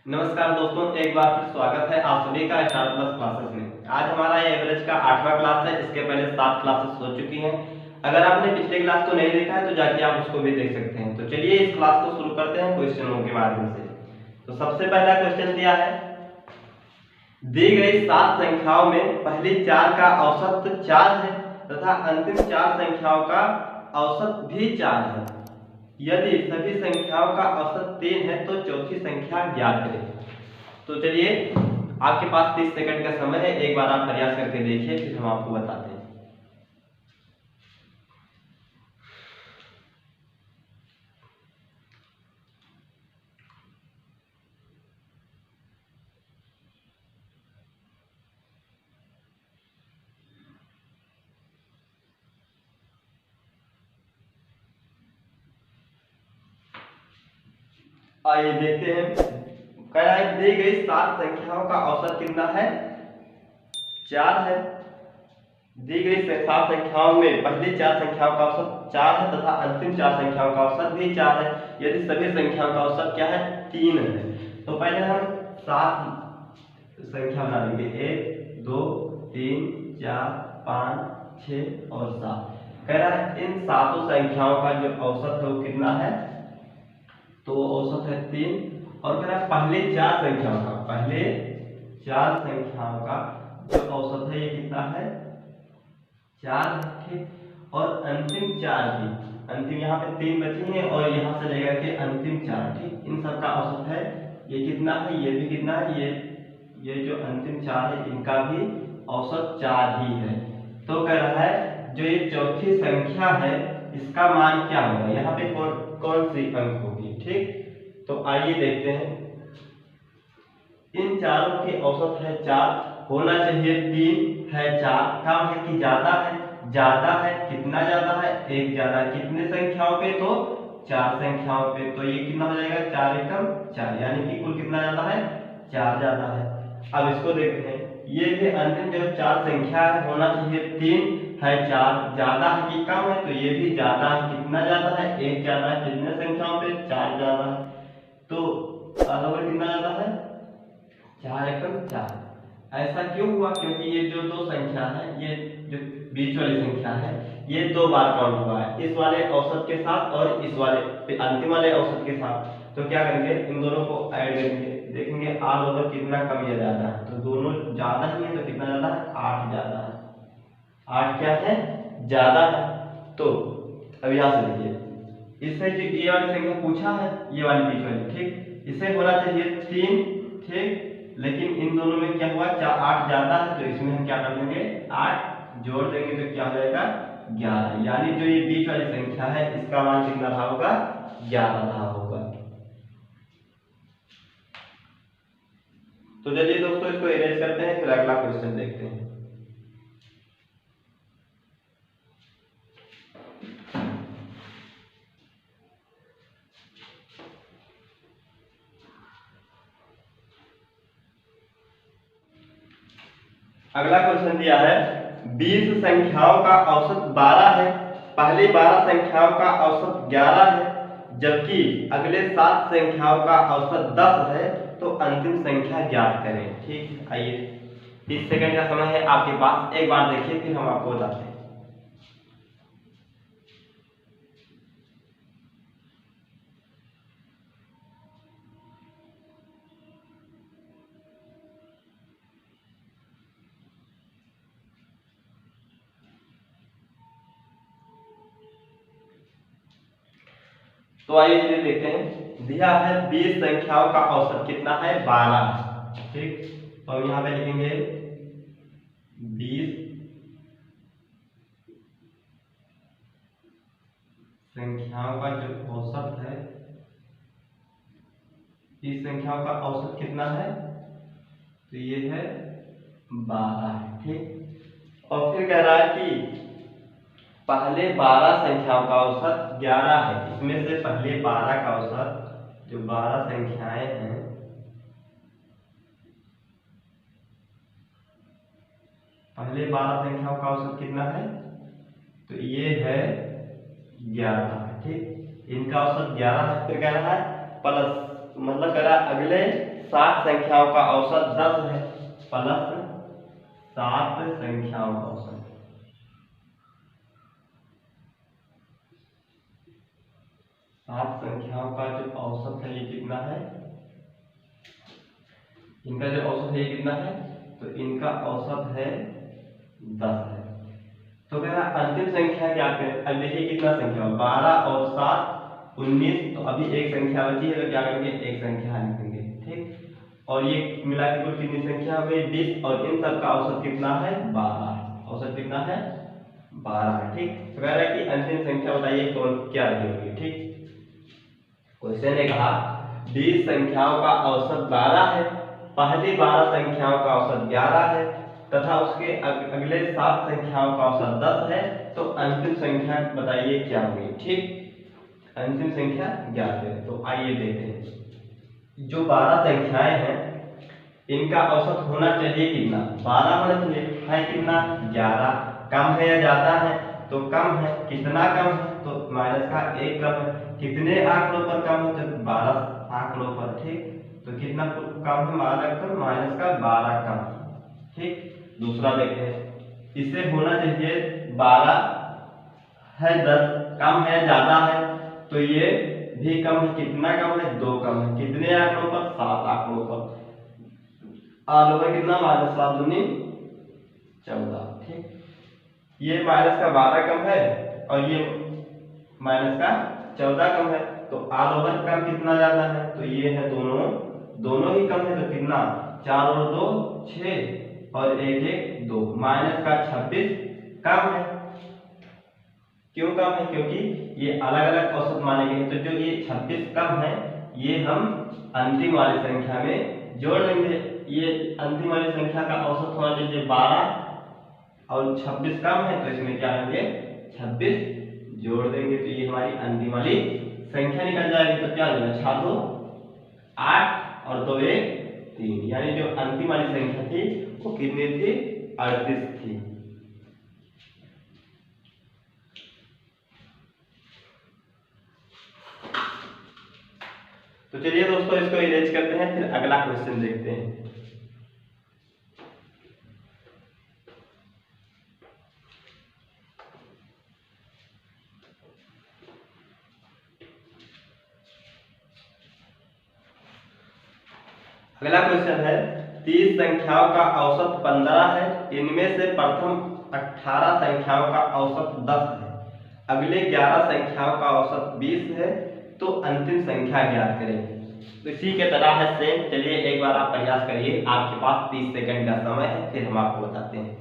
नमस्कार दोस्तों, एक बार फिर स्वागत है आप सभी का स्टार प्लस क्लासेस में। आज हमारा एवरेज का 8वां क्लास है। इसके पहले 7 क्लासेस हो चुकी हैं। अगर आपने पिछले क्लास को नहीं देखा है तो जाके आप उसको भी देख सकते हैं। तो चलिए इस क्लास को शुरू करते हैं क्वेश्चनों के माध्यम से। तो सबसे पहला क्वेश्चन दिया है, दी गई 7 संख्याओं में पहली 4 का औसत 4 है तथा अंतिम 4 संख्याओं का औसत भी 4 है। यदि सभी संख्याओं का औसत 3 है तो चौथी संख्या ज्ञात करें। तो चलिए, आपके पास 30 सेकंड का समय है। एक बार आप प्रयास करके देखिए, फिर हम आपको बताते हैं। आइए देखते हैं। कह रहा है दी गई 7 संख्याओं का औसत कितना है? 4 है। दी गई 7 संख्याओं में पहली 4 संख्याओं का औसत 4 है तथा अंतिम 4 संख्याओं का औसत भी 4 है। यदि सभी संख्याओं का औसत क्या है? 3 है। तो पहले हम 7 संख्या बना देंगे, 1 2 3 4 5 6 और 7। कह रहा है इन सातों संख्याओं का जो औसत है वो कितना है? तो औसत है 3। और कह रहा है पहले 4 संख्याओं का जो औसत है ये कितना है? 4। ठीक। और अंतिम 4 भी, अंतिम यहाँ पे 3 बचे हैं और यहाँ से लेकर के अंतिम 4, ठीक, इन सब का औसत है ये कितना है? ये भी कितना है? ये जो अंतिम 4 है इनका भी औसत 4 ही है। तो कह रहा है जो ये चौथी संख्या है इसका मान क्या होगा? यहाँ पे कौन सी अंक होगी? ठीक, तो आइए देखते हैं। इन चारों के औसत है 4, होना चाहिए 3 है 4। काम है कि ज्यादा है, कितना ज्यादा है? 1 ज्यादा है। कितने संख्याओं पे? तो 4 संख्याओं पे। तो ये कितना हो जाएगा? 4 एकम 4, यानी कि कुल कितना ज्यादा है? 4 ज्यादा है। अब इसको देखते हैं, ये भी अंतिम जो 4 संख्या है होना चाहिए 3 है 4, ज्यादा है कि कम है? तो ये भी ज्यादा है। कितना ज्यादा है? 1 ज्यादा है। कितने संख्याओं पे? 4 ज्यादा है। तो कितना ज्यादा है? 4 एकम 4। ऐसा क्यों हुआ? क्योंकि ये जो दो संख्या है, ये जो बीच वाली संख्या है, ये 2 बार काउंट हुआ है, इस वाले औसत के साथ और इस वाले अंतिम वाले औसत के साथ। तो क्या करेंगे, इन दोनों को ऐड करेंगे, देखेंगे ऑल ओवर कितना कम या ज्यादा है। तो दोनों ज्यादा ही है, तो कितना ज्यादा है? 8 ज्यादा है। 8 क्या है? ज्यादा है। तो अब यहाँ से देखिए, इससे जो ये वाली संख्या पूछा है, ये वाली बीच वाली, ठीक, इसे होना चाहिए 3, ठीक, लेकिन इन दोनों में क्या हुआ? 8 ज्यादा है, तो इसमें हम क्या कर देंगे? 8 जोड़ देंगे तो क्या हो जाएगा? 11। यानी जो ये बीच वाली संख्या है इसका मान कितना रहा होगा? 11 रहा होगा। तो चलिए दोस्तों, इसको इरेज करते हैं, फिर अगला क्वेश्चन देखते हैं। अगला क्वेश्चन दिया है, 20 संख्याओं का औसत 12 है, पहली 12 संख्याओं का औसत 11 है, जबकि अगले 7 संख्याओं का औसत 10 है, तो अंतिम संख्या ज्ञात करें। ठीक, आइए 30 सेकंड का समय है आपके पास। एक बार देखिए, फिर हम आपको बताते हैं। तो आइए चलिए देखते हैं। दिया है 20 संख्याओं का औसत कितना है? 12। ठीक, तो हम यहाँ पे लिखेंगे 20 संख्याओं का जो औसत है, इस संख्याओं का औसत कितना है? तो ये है 12 है। ठीक, और फिर कह रहा है कि पहले 12 संख्याओं का औसत 11 है। इसमें से पहले 12 का औसत, जो 12 संख्याएं हैं, पहले 12 संख्याओं का औसत कितना है? तो ये है 11। ठीक, इनका औसत 11 है। फिर कह रहा है प्लस, मतलब कह रहा है अगले 7 संख्याओं का औसत 10 है प्लस 7 संख्याओं का औसत। 7 संख्याओं का जो औसत है ये कितना है, इनका जो औसत है ये कितना है, तो इनका औसत है 10 है। तो कह रहा अंतिम संख्या क्या करें, अब देखिए कितना संख्या, 12 और 7 19, तो अभी एक संख्या बची है तो क्या करेंगे, एक संख्या लिखेंगे, ठीक। और ये मिला के कुल कितनी संख्या हो गई, 20, और इन सब का औसत कितना है, 12। औसत कितना है, 12 है, ठीक। तो कह रहा है कि अंतिम संख्या बताइए कौन क्या रही होगी, ठीक। क्वेश्चन ने कहा 20 संख्याओं का औसत 12 है, पहली 12 संख्याओं का औसत 11 है तथा उसके अगले 7 संख्याओं का औसत 10 है, तो अंतिम संख्या बताइए क्या होगी, ठीक। अंतिम संख्या ज्ञात है, तो आइए देखते हैं। जो 12 संख्याएं हैं इनका औसत होना चाहिए कितना, 12 होना चाहिए, है कितना, 11। कम है या ज्यादा है, तो कम है, कितना कम है, तो माइनस का 1 कम है। कितने आंकड़ों पर कम है, तो 12 आंकड़ों पर, ठीक। तो कितना कम है, माइनस का 12 कम, ठीक। दूसरा देखते हैं, इससे होना चाहिए 12 है 10, कम है ज्यादा है, तो ये भी कम है, कितना कम है, 2 कम है। कितने आंकड़ों पर, 7 आंकड़ों पर। आल ओवर कितना, माइनस 7 दूनी 14, ठीक। ये माइनस का 12 कम है और ये माइनस का 14 कम है, तो आल ओवर कम कितना ज्यादा है, तो ये है दोनों ही कम है, तो कितना, 4 और 2 6 और 1 1 2, माइनस का 26 कम है। क्यों कम है, क्योंकि ये अलग अलग औसत माने गए हैं, तो जो ये 26 कम है ये हम अंतिम वाली संख्या में जोड़ लेंगे। ये अंतिम वाली संख्या का औसत होना चाहिए 12 और 26 कम है, तो इसमें क्या लेंगे, 26 जोड़ देंगे, तो ये हमारी अंतिम वाली संख्या निकल जाएगी। तो क्या होगा, 6 2 8 और 2 1 3, यानी जो अंतिम वाली संख्या थी वो कितनी थी, 38 थी। तो चलिए दोस्तों इसको इरेज करते हैं, फिर अगला क्वेश्चन देखते हैं। अगला क्वेश्चन है 30 संख्याओं का औसत 15 है, इनमें से प्रथम 18 संख्याओं का औसत 10 है, अगले 11 संख्याओं का औसत 20 है, तो अंतिम संख्या ज्ञात करें। तो इसी के तरह है सेम, चलिए एक बार आप प्रयास करिए, आपके पास 30 सेकंड का समय है, फिर हम आपको बताते हैं।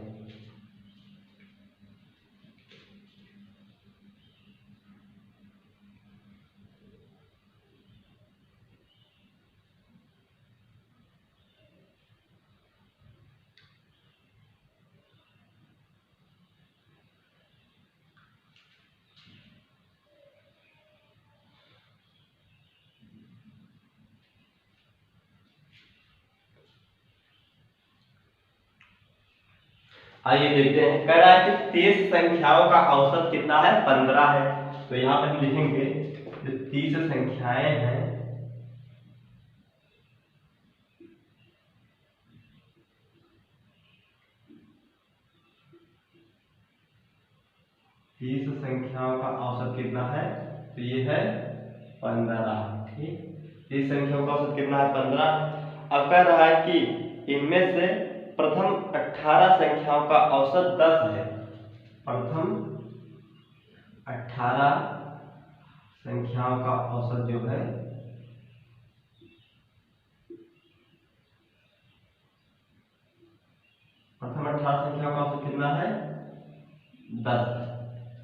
आइए देखते हैं, कह रहा है कि 30 संख्याओं का औसत कितना है, 15 है। तो यहाँ पे हम लिखेंगे जो 30 संख्याएं हैं, तीस संख्याओं का औसत कितना है, तो ये है 15, ठीक। 30 संख्याओं का औसत कितना है, 15। अब कह रहा है कि इनमें से प्रथम 18 संख्याओं का औसत 10 है, प्रथम 18 संख्याओं का औसत जो है प्रथम 18 संख्याओं का औसत कितना है, 10,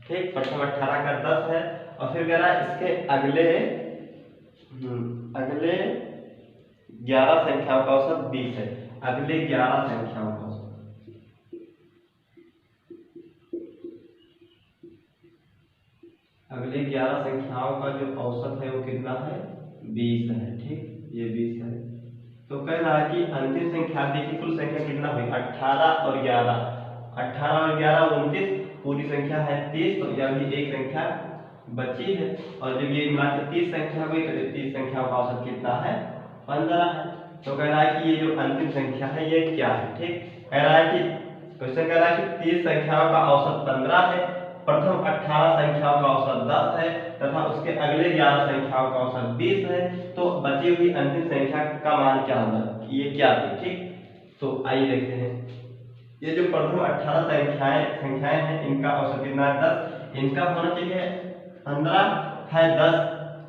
ठीक। प्रथम 18 का 10 है, और फिर कह रहा है इसके अगले 11 संख्याओं का औसत 20 है, अगले 11 संख्याओं का औसत, अगले 11 संख्याओं का जो औसत है वो कितना है, 20 है, ठीक। ये 20 है। तो कह रहा है कि अंतिम संख्या, देखिए कुल संख्या कितना हुई, 18 और 11, 18 और 11 29, पूरी संख्या है 30, तो यह भी एक संख्या बची है, और जब ये मिला के 30 संख्या हुई तो 30 संख्या का औसत कितना है, 15 है। तो कह रहा है कि ये जो अंतिम संख्या है ये क्या है। ठीक, कह रहा है कि क्वेश्चन कह रहा है कि 30 संख्याओं का औसत 15 है, प्रथम 18 संख्याओं का औसत 10 है तथा उसके अगले 11 संख्याओं का औसत 20 है, तो बची हुई अंतिम संख्या का मान क्या होगा, ये क्या थी। ठीक, तो आइए देखते हैं। ये जो प्रथम 18 संख्याएं हैं इनका औसत कितना है 10, इनका होना चाहिए 15 है, 10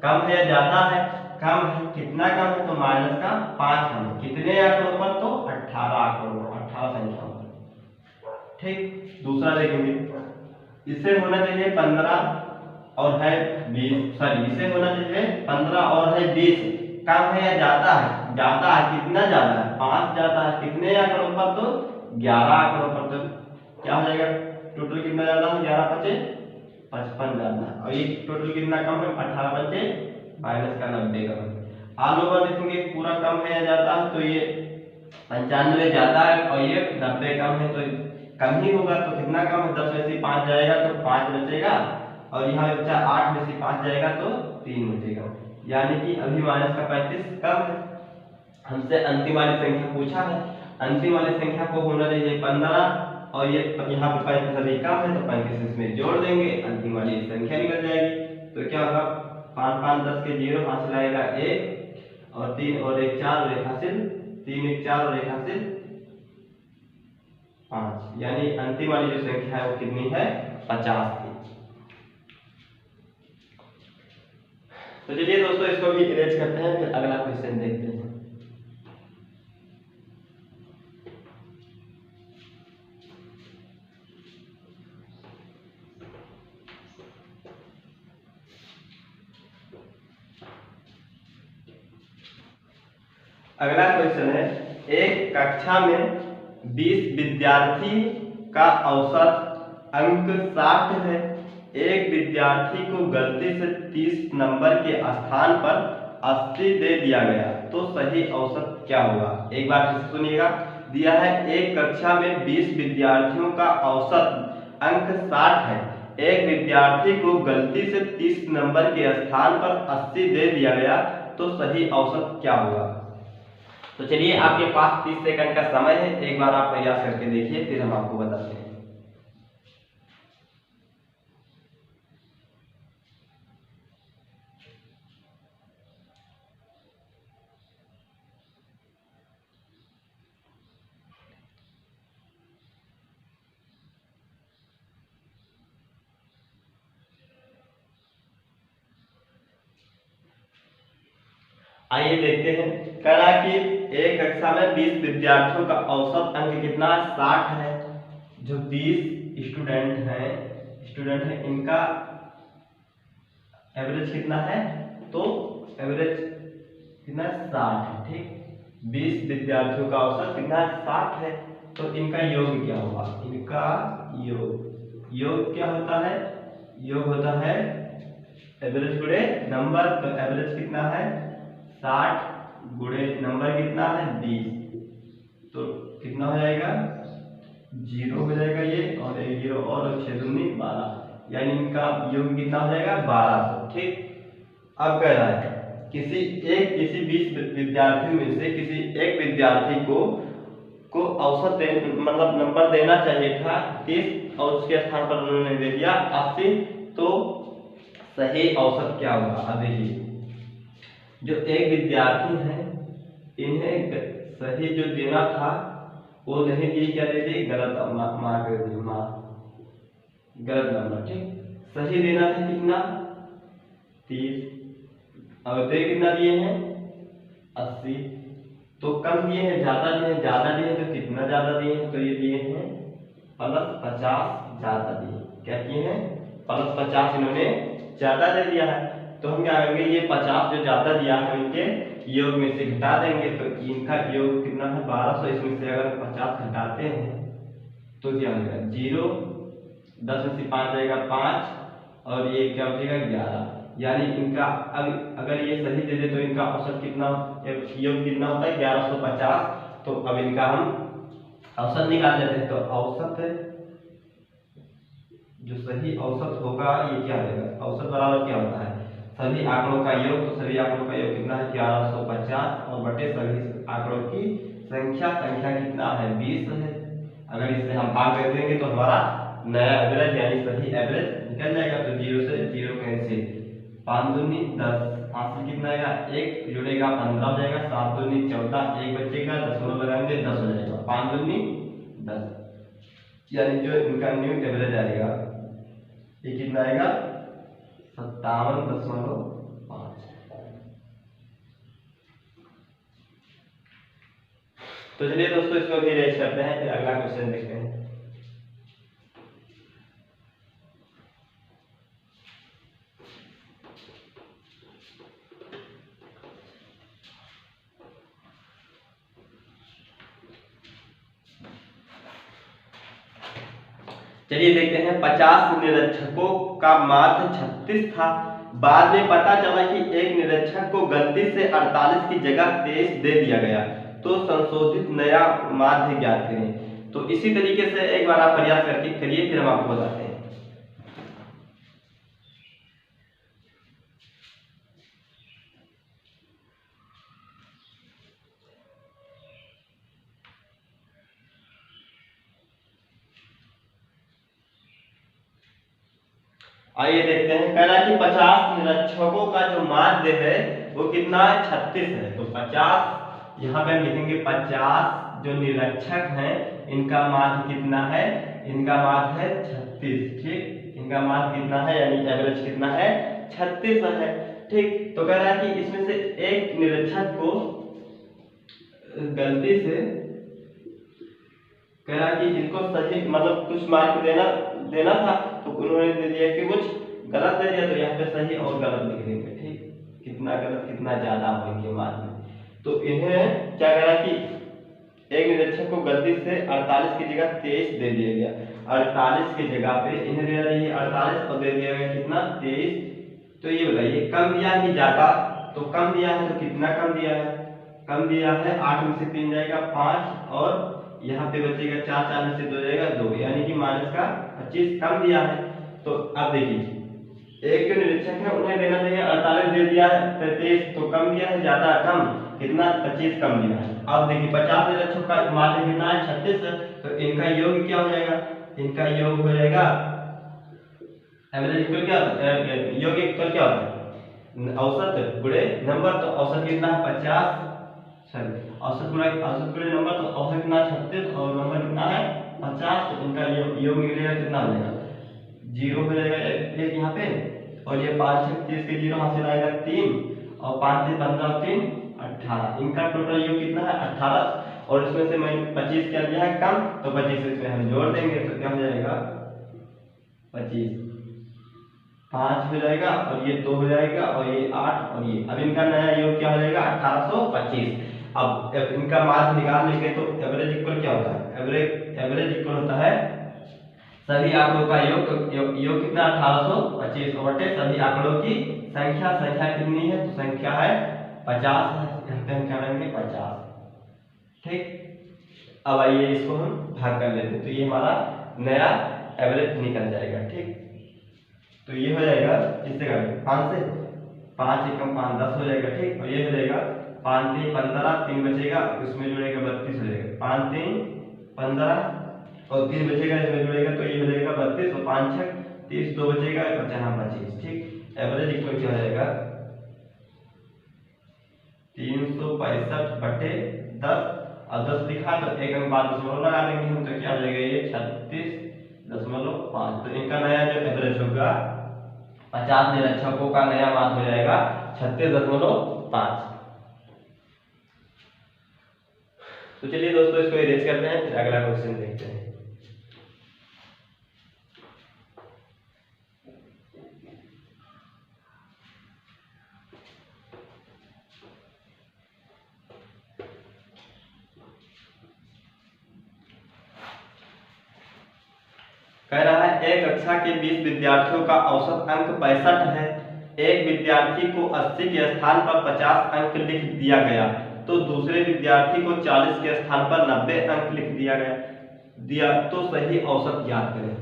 कम है या ज्यादा है, कम है, कितना कम है तो माइनस का 5 कम है, कितने आंकड़ों पर तो 18 आंकड़ों पर, 18 संख्याओं पर। ठीक, दूसरा देखेंगे, इसे होना चाहिए 15 और है 20, सॉरी इसे होना चाहिए 15 और है 20, कम है या ज्यादा है, ज्यादा है, कितना ज्यादा है 5 ज्यादा है, कितने आंकड़ों पर तो 11 आंकड़ों पर, तो क्या हो जाएगा टोटल कितना ज्यादा है 11 बचे 55 ज्यादा है, और ये टोटल कितना कम है 18 बचे माइनस का 90 कम है। ऑल ओवर देखेंगे पूरा कम है या ज्यादा है, तो ये 95 ज्यादा है और ये 90 कम है, तो कम ही होगा, तो कितना कम है 10 में से 5 जाएगा तो 5 बचेगा, और यहाँ बचा 8 में से 5 जाएगा तो 3 बचेगा, यानी कि अभी माइनस का 35 कम है। हमसे अंतिम वाली संख्या पूछा है, अंतिम वाली संख्या को होना चाहिए 15 और ये यहाँ पे 35 अभी कम है, तो 35 इसमें जोड़ देंगे, अंतिम वाली संख्या निकल जाएगी। तो क्या होगा 5 5 10 के 0 हासिल आएगा 1 और 3 और 1 4 और 1 हासिल 3 1 4 और 1 हासिल 5, यानी अंतिम वाली जो संख्या है वो कितनी है 50 की। तो चलिए दोस्तों इसको भी इरेज करते हैं, फिर अगला क्वेश्चन देखते हैं। अगला क्वेश्चन है, एक कक्षा में 20 विद्यार्थी का औसत अंक 60 है, एक विद्यार्थी को गलती से 30 नंबर के स्थान पर 80 दे दिया गया, तो सही औसत क्या होगा। एक बार फिर से सुनिएगा, दिया है एक कक्षा में 20 विद्यार्थियों का औसत अंक 60 है, एक विद्यार्थी को गलती से 30 नंबर के स्थान पर 80 दे दिया गया, तो सही औसत क्या होगा। तो चलिए आपके पास 30 सेकंड का समय है, एक बार आप प्रयास करके देखिए, फिर हम आपको बताते हैं। आइए देखते हैं, कह रहा कि एक कक्षा में 20 विद्यार्थियों का औसत अंक कितना 60 है, जो 20 स्टूडेंट हैं इनका एवरेज कितना है, तो एवरेज कितना 60 है। ठीक, 20 विद्यार्थियों का औसत कितना 60 है, तो इनका योग क्या होगा, इनका योग क्या होता है, योग होता है एवरेज गुणे नंबर, तो एवरेज कितना है 60 गुणे नंबर कितना है 20, तो कितना हो जाएगा 0 हो जाएगा ये, और एक 0 और 6 दूनी 12, यानी इनका योग कितना हो जाएगा 1200। ठीक, अब कह रहा है किसी 20 विद्यार्थियों में से किसी एक विद्यार्थी को औसत मतलब नंबर देना चाहिए था 30 और उसके स्थान पर उन्होंने दे दिया 80, तो सही औसत क्या होगा। अब देखिए, जो एक विद्यार्थी है इन्हें सही जो देना था वो नहीं दिए, क्या दे दिए गलत मार्क दे दिए, गलत नंबर। ठीक, सही देना था कितना 30 और दे कितना दिए हैं 80, तो कम दिए हैं ज्यादा दिए हैं, ज्यादा दिए हैं तो कितना ज्यादा दिए हैं, तो ये दिए हैं +50 ज्यादा दिए, क्या किए हैं +50 इन्होंने ज्यादा दे दिया है। तो हम क्या करेंगे, ये 50 जो ज्यादा दिया है इनके योग में से घटा देंगे, तो इनका योग कितना है 1200, इसमें से अगर 50 घटाते हैं तो क्या हो जाएगा 0, 10 में से 5 जाएगा 5 और ये क्या हो जाएगा 11, यानी इनका अगर ये सही दे दे तो इनका औसत कितना योग कितना होता है 1150। तो अब इनका हम औसत निकाल लेते हैं, तो औसत जो सही औसत होगा ये क्या होगा, औसत बराबर क्या होता है सभी आंकड़ों का योग, तो सभी आंकड़ों का योग कितना कितना है 1150 और बटे सभी आंकड़ों की संख्या कितना है 20 है। अगर इससे हम भाग कर देंगे तो हमारा नया एवरेज यानी सही एवरेज निकल जाएगा। तो 0 से 0 कैंसिल, 5 दूनी 10, हासिल कितना आएगा 1 जुड़ेगा 15 हो जाएगा, 7 दूनी 14, 1 बचेगा, दशमलव लगाएंगे 10 हो जाएगा, 5 दूनी 10, यानी जो इनका न्यू एवरेज आएगा ये कितना आएगा 57.5। तो चलिए दोस्तों इसको भी रेस करते हैं, फिर अगला क्वेश्चन देखते हैं। चलिए देखते हैं 50 निरीक्षकों का माध्य 36 था। बाद में पता चला कि एक निरीक्षक को गलती से 48 की जगह 23 दे दिया गया, तो संशोधित नया माध्य ज्ञात करें। तो इसी तरीके से एक बार आप प्रयास करके करिए, फिर हम आपको बताते हैं। आइए देखते हैं, कह रहा है कि 50 निरीक्षकों का जो माध्य है वो कितना है 36 है। तो 50 यहाँ पे हम लिखेंगे 50 जो निरीक्षक हैं इनका माध्य कितना है, इनका माध्य है 36। ठीक, इनका माध्य कितना है यानी एवरेज कितना है 36 है। ठीक, तो कह रहा है कि इसमें से एक निरीक्षक को गलती से कह रहा है कि इनको सही मतलब कुछ मार्क देना था, तो उन्होंने दे दिया कि कुछ गलत दे दिया, तो यहाँ पे सही और गलत लिख देंगे। ठीक, कितना गलत कितना ज्यादा हो इनके मार्क में। तो इन्हें क्या करा कि एक निरीक्षक को गलती से 48 की जगह 23 दे दिया गया। 48 की जगह पे इन्हें दे रही है 48 और दे दिया गया कितना 23। तो ये बताइए कम दिया कि ज्यादा? तो कम दिया है, तो कितना कम दिया है? कम दिया है 8 में से 3 जाएगा 5 और यहाँ पे बचेगा 4, 4 में से 2 जाएगा 2, यानी कि माइनस का 25 कम दिया है। तो अब देखिए एक जो निरीक्षक है उन्हें देना चाहिए 48 दे दिया है, 23 तो कम दिया है, ज्यादा कम कितना 25 कम दिया है। अब देखिए 50 निरीक्षकों का माध्य कितना है 36 है, तो इनका योग क्या हो जाएगा? इनका योग हो जाएगा एवरेज इक्वल क्या योग इक्वल क्या होता है औसत गुणे नंबर। तो औसत कितना है 50, औसत गुणे नंबर, तो औसत कितना 36 और नंबर कितना है 50। तो इनका योग निकलेगा कितना हो जाएगा 0 हो जाएगा एक यहाँ पे, और ये 5 6 30 के 0 हासिल आएगा 3 और 5 से 15 और 3 18। इनका टोटल योग कितना है 18, और इसमें से मैं 25 क्या लिया है कम, तो 25 इसमें हम जोड़ देंगे तो क्या हो जाएगा 25, 5 हो जाएगा और ये 2 हो जाएगा और ये 8 और ये। अब इनका नया योग क्या हो जाएगा 1825। अब इनका माध्य निकाल लेंगे तो एवरेज इक्वल क्या होता है? एवरेज इक्वल होता है सभी आंकड़ों का योग। योग कितना 1825 और बटे सभी आंकड़ों की संख्या कितनी है? तो संख्या है 50 है, यहाँ पे हम क्या करेंगे 50। ठीक, अब आइए इसको हम भाग कर लेते हैं, तो ये हमारा नया एवरेज निकल जाएगा। ठीक, तो ये हो जाएगा किससे करेंगे 5 से, 5 एकम 5 10 हो जाएगा। ठीक, और ये हो जाएगा 5 3 15, 3 बचेगा उसमें जुड़ेगा 32 हो जाएगा, 5 3 15 और 3 बचेगा इसमें जुड़ेगा, तो ये हो जाएगा 32 और 5 6 30, 2 बचेगा और यहाँ 25। ठीक, एवरेज इक्वल क्या हो जाएगा 365 बटे 10 और 10 लिखा तो एक अंक बाद दशमलव लगा देंगे हम, तो क्या हो जाएगा ये 36.5। तो इनका नया जो एवरेज होगा 50 निरीक्षकों का नया माध्य हो जाएगा 36.5। तो चलिए दोस्तों इसको इरेज करते हैं, फिर अगला क्वेश्चन देखते हैं। कह रहा है एक कक्षा के 20 विद्यार्थियों का औसत अंक 65 है। एक विद्यार्थी को 80 के स्थान पर 50 अंक लिख दिया गया, तो दूसरे विद्यार्थी को 40 के स्थान पर 90 अंक लिख दिया गया तो सही औसत ज्ञात करें।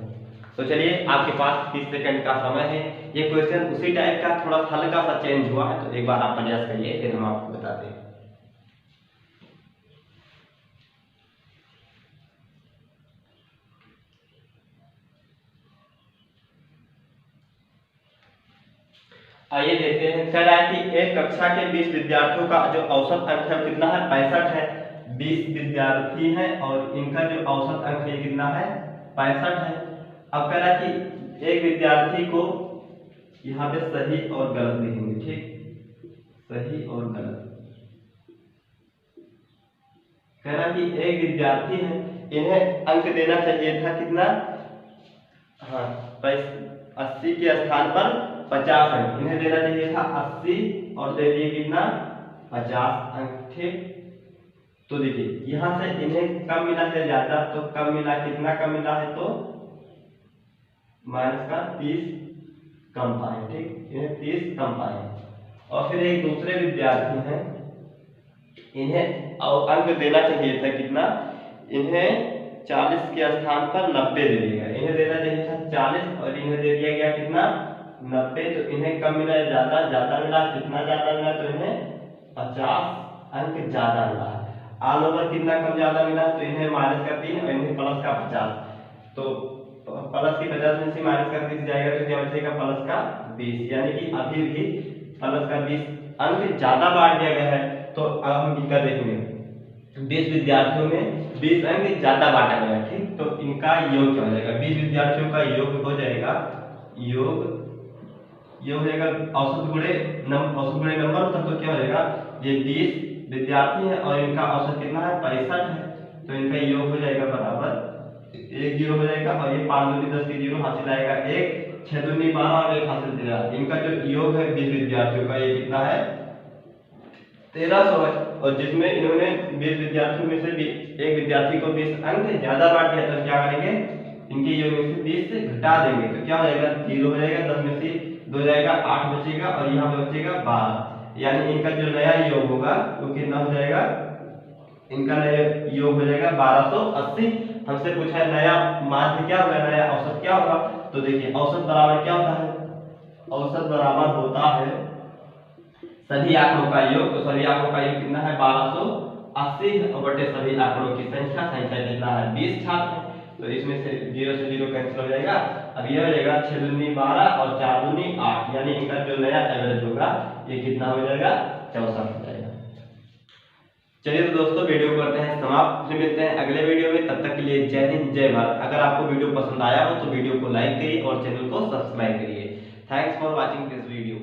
तो चलिए आपके पास 30 सेकंड का समय है। ये क्वेश्चन उसी टाइप का थोड़ा हल्का सा चेंज हुआ है, तो एक बार आप प्रयास करिए, फिर हम आपको बताते हैं। आइए देखते हैं। कह रहा है कि एक कक्षा के 20 विद्यार्थियों का जो औसत अंक है कितना है, 65 है। 20 विद्यार्थी हैं और इनका जो औसत अंक है कितना है, 65 है। अब कह रहा है कि एक विद्यार्थी को यहाँ पे सही और गलत लिखेंगे, ठीक, सही और गलत। कह रहा है कि एक विद्यार्थी है, इन्हें अंक देना चाहिए था कितना, हाँ 80 के स्थान पर 50 अंक, इन्हें देना चाहिए था 80 और दे दिए कितना, 50 अंक, ठीक। तो देखिए यहां से इन्हें कम मिला है ज्यादा, तो कम मिला, कितना कम मिला है, तो माइनस का 30 कम पाए, ठीक, इन्हें 30 कम पाए। और फिर एक दूसरे विद्यार्थी हैं, इन्हें अंक देना चाहिए था कितना, इन्हें 40 के स्थान पर 90 दे दिया गया। इन्हें देना चाहिए था 40 और इन्हें दे दिया गया कितना, 90। तो इन्हें कम मिला है ज्यादा, ज्यादा मिला, कितना ज्यादा मिला, तो इन्हें 50 अंक ज्यादा मिला है। ऑल ओवर कितना कम ज्यादा मिला, तो इन्हें माइनस का 3 और इन्हें प्लस का 50। तो प्लस की 50 में से माइनस का 30 जाएगा तो क्या बचेगा, प्लस का 20, यानी कि अभी भी प्लस का 20 अंक ज्यादा बांट दिया गया है। तो अब हम इनका देखेंगे, 20 विद्यार्थियों में 20 अंक ज्यादा बांटा गया है, ठीक। तो इनका योग क्या हो जाएगा, 20 विद्यार्थियों का योग हो जाएगा, योग हो जाएगा औसत गुणे नंबर होता, तो क्या हो जाएगा, ये 20 विद्यार्थी है और इनका औसत कितना है, 65 है। तो इनका योग हो जाएगा बराबर 1 0 हो जाएगा, और ये 5 दूनी 10 के 0 हासिल आएगा 1, 6 दूनी 12 और 1 हासिल 13। इनका जो योग है 20 विद्यार्थियों का, ये कितना है, 1300 है। और जिसमें इन्होंने 20 विद्यार्थियों में से एक विद्यार्थी को 20 अंक ज्यादा बांट दिया, तो क्या करेंगे, इनके योग में से 20 से घटा देंगे, तो क्या हो जाएगा, 0 हो जाएगा, 10 में से 2 जाएगा, 8 बचेगा और यहाँ पे बचेगा 12। यानी इनका जो नया योग होगा वो कितना हो जाएगा, इनका नया योग हो जाएगा 1280। हमसे पूछा है नया माध्य क्या होगा, नया औसत क्या होगा। तो देखिए औसत बराबर क्या होता है, औसत बराबर होता है सभी आंकड़ों का योग। तो सभी आंकड़ों का योग कितना है, 1280 और बटे सभी आंकड़ों की संख्या कितना है, 20 छात्र हैं। तो इसमें से 0 से 0 कैंसिल हो जाएगा। अब ये हो जाएगा 6 दूनी 12 और 4 दूनी 8, यानी इनका जो नया एवरेज होगा ये कितना हो जाएगा, 64 हो जाएगा। चलिए तो दोस्तों वीडियो को करते हैं समाप्त, फिर मिलते हैं अगले वीडियो में। तब तक के लिए जय हिंद जय भारत। अगर आपको वीडियो पसंद आया हो तो वीडियो को लाइक करिए और चैनल को सब्सक्राइब करिए। Thanks for watching this video.